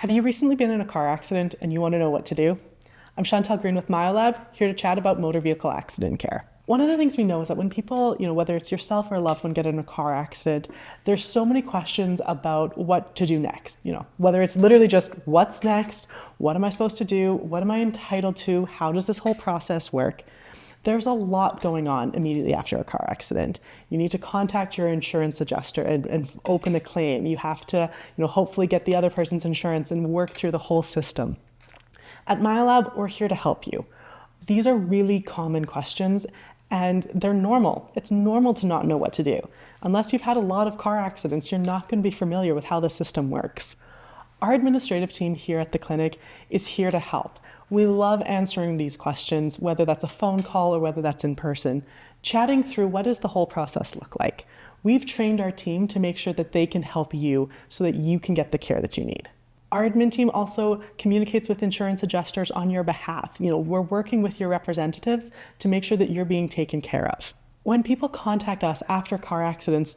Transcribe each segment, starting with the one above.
Have you recently been in a car accident and you want to know what to do? I'm Chantelle with MYo Lab, here to chat about motor vehicle accident care. One of the things we know is that when people, whether it's yourself or a loved one get in a car accident, there's so many questions about what to do next. Whether it's literally just what's next, what am I supposed to do, what am I entitled to, how does this whole process work? There's a lot going on immediately after a car accident. You need to contact your insurance adjuster and open a claim. You have to, hopefully get the other person's insurance and work through the whole system. At MYo Lab, we're here to help you. These are really common questions and they're normal. It's normal to not know what to do. Unless you've had a lot of car accidents, you're not going to be familiar with how the system works. Our administrative team here at the clinic is here to help. We love answering these questions, whether that's a phone call or whether that's in person, chatting through what does the whole process look like. We've trained our team to make sure that they can help you so that you can get the care that you need. Our admin team also communicates with insurance adjusters on your behalf. We're working with your representatives to make sure that you're being taken care of. When people contact us after car accidents,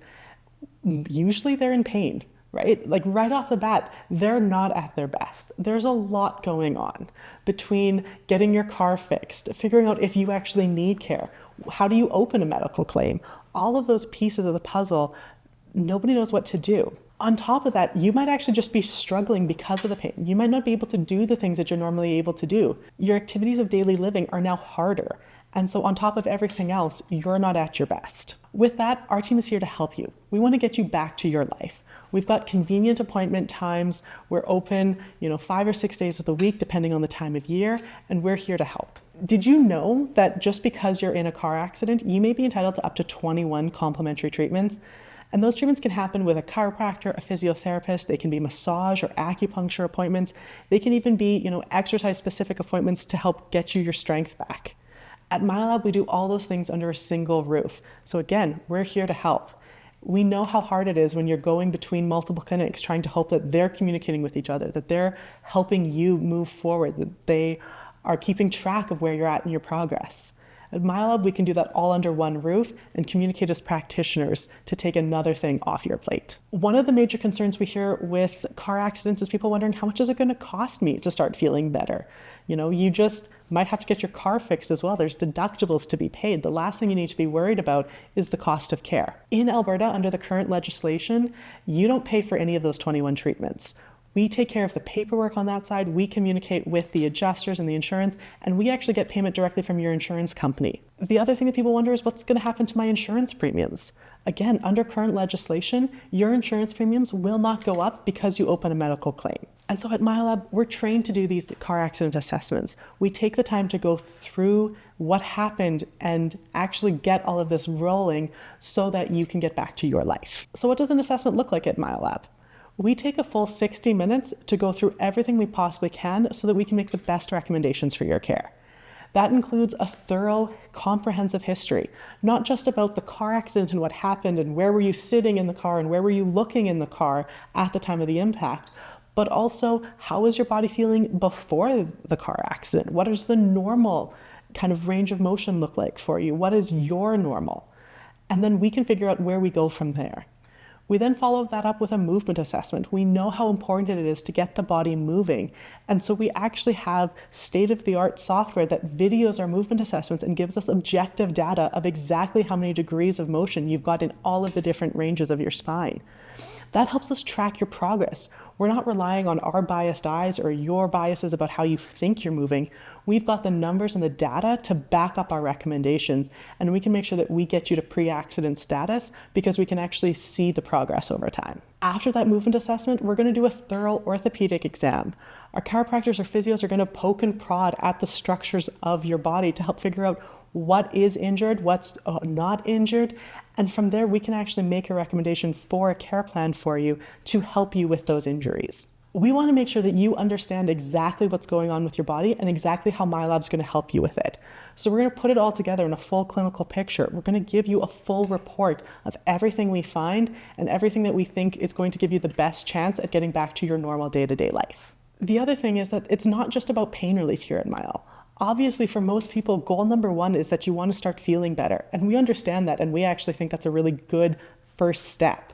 usually they're in pain, right? Like right off the bat, they're not at their best. There's a lot going on between getting your car fixed, figuring out if you actually need care, how do you open a medical claim, all of those pieces of the puzzle, nobody knows what to do. On top of that, you might actually just be struggling because of the pain. You might not be able to do the things that you're normally able to do. Your activities of daily living are now harder. And so on top of everything else, you're not at your best. With that, our team is here to help you. We want to get you back to your life. We've got convenient appointment times. We're open, 5 or 6 days of the week, depending on the time of year, and we're here to help. Did you know that just because you're in a car accident, you may be entitled to up to 21 complimentary treatments? And those treatments can happen with a chiropractor, a physiotherapist. They can be massage or acupuncture appointments. They can even be, exercise-specific appointments to help get you your strength back. At MYo Lab, we do all those things under a single roof. So again, we're here to help. We know how hard it is when you're going between multiple clinics trying to hope that they're communicating with each other, that they're helping you move forward, that they are keeping track of where you're at in your progress. At MYo Lab, we can do that all under one roof and communicate as practitioners to take another thing off your plate. One of the major concerns we hear with car accidents is people wondering, how much is it going to cost me to start feeling better? You just might have to get your car fixed as well. There's deductibles to be paid. The last thing you need to be worried about is the cost of care. In Alberta, under the current legislation, you don't pay for any of those 21 treatments. We take care of the paperwork on that side. We communicate with the adjusters and the insurance, and we actually get payment directly from your insurance company. The other thing that people wonder is what's going to happen to my insurance premiums? Again, under current legislation, your insurance premiums will not go up because you open a medical claim. And so at MYo Lab, we're trained to do these car accident assessments. We take the time to go through what happened and actually get all of this rolling so that you can get back to your life. So what does an assessment look like at MYo Lab? We take a full 60 minutes to go through everything we possibly can so that we can make the best recommendations for your care. That includes a thorough, comprehensive history, not just about the car accident and what happened and where were you sitting in the car and where were you looking in the car at the time of the impact, but also how was your body feeling before the car accident? What does the normal kind of range of motion look like for you? What is your normal? And then we can figure out where we go from there. We then follow that up with a movement assessment. We know how important it is to get the body moving. And so we actually have state-of-the-art software that videos our movement assessments and gives us objective data of exactly how many degrees of motion you've got in all of the different ranges of your spine. That helps us track your progress. We're not relying on our biased eyes or your biases about how you think you're moving. We've got the numbers and the data to back up our recommendations, and we can make sure that we get you to pre-accident status because we can actually see the progress over time. After that movement assessment, we're going to do a thorough orthopedic exam. Our chiropractors or physios are going to poke and prod at the structures of your body to help figure out what is injured, what's not injured, and from there we can actually make a recommendation for a care plan for you to help you with those injuries. We want to make sure that you understand exactly what's going on with your body and exactly how MYo Lab's going to help you with it. So we're going to put it all together in a full clinical picture. We're going to give you a full report of everything we find and everything that we think is going to give you the best chance at getting back to your normal day-to-day life. The other thing is that it's not just about pain relief here at MYo. Obviously, for most people, goal number one is that you want to start feeling better. And we understand that, and we actually think that's a really good first step.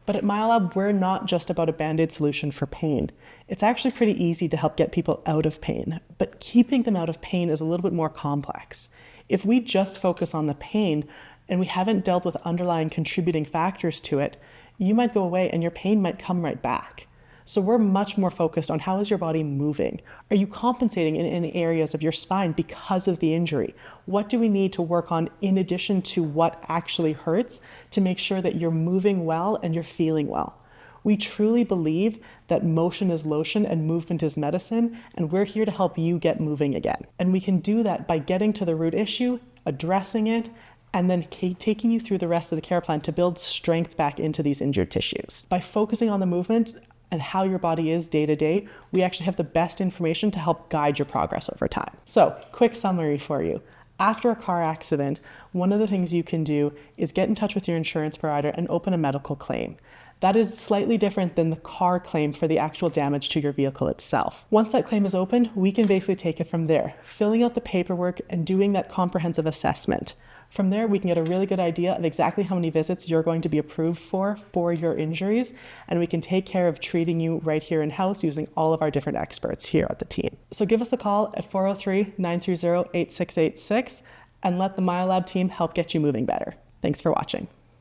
But at MYo Lab, we're not just about a Band-Aid solution for pain. It's actually pretty easy to help get people out of pain, but keeping them out of pain is a little bit more complex. If we just focus on the pain and we haven't dealt with underlying contributing factors to it, you might go away and your pain might come right back. So we're much more focused on how is your body moving? Are you compensating in any areas of your spine because of the injury? What do we need to work on in addition to what actually hurts to make sure that you're moving well and you're feeling well? We truly believe that motion is lotion and movement is medicine, and we're here to help you get moving again. And we can do that by getting to the root issue, addressing it, and then taking you through the rest of the care plan to build strength back into these injured tissues. By focusing on the movement and how your body is day to day, we actually have the best information to help guide your progress over time. So, quick summary for you. After a car accident, one of the things you can do is get in touch with your insurance provider and open a medical claim. That is slightly different than the car claim for the actual damage to your vehicle itself. Once that claim is opened, we can basically take it from there, filling out the paperwork and doing that comprehensive assessment. From there, we can get a really good idea of exactly how many visits you're going to be approved for your injuries, and we can take care of treating you right here in-house using all of our different experts here at the team. So give us a call at 403-930-8686 and let the MYo Lab team help get you moving better. Thanks for watching.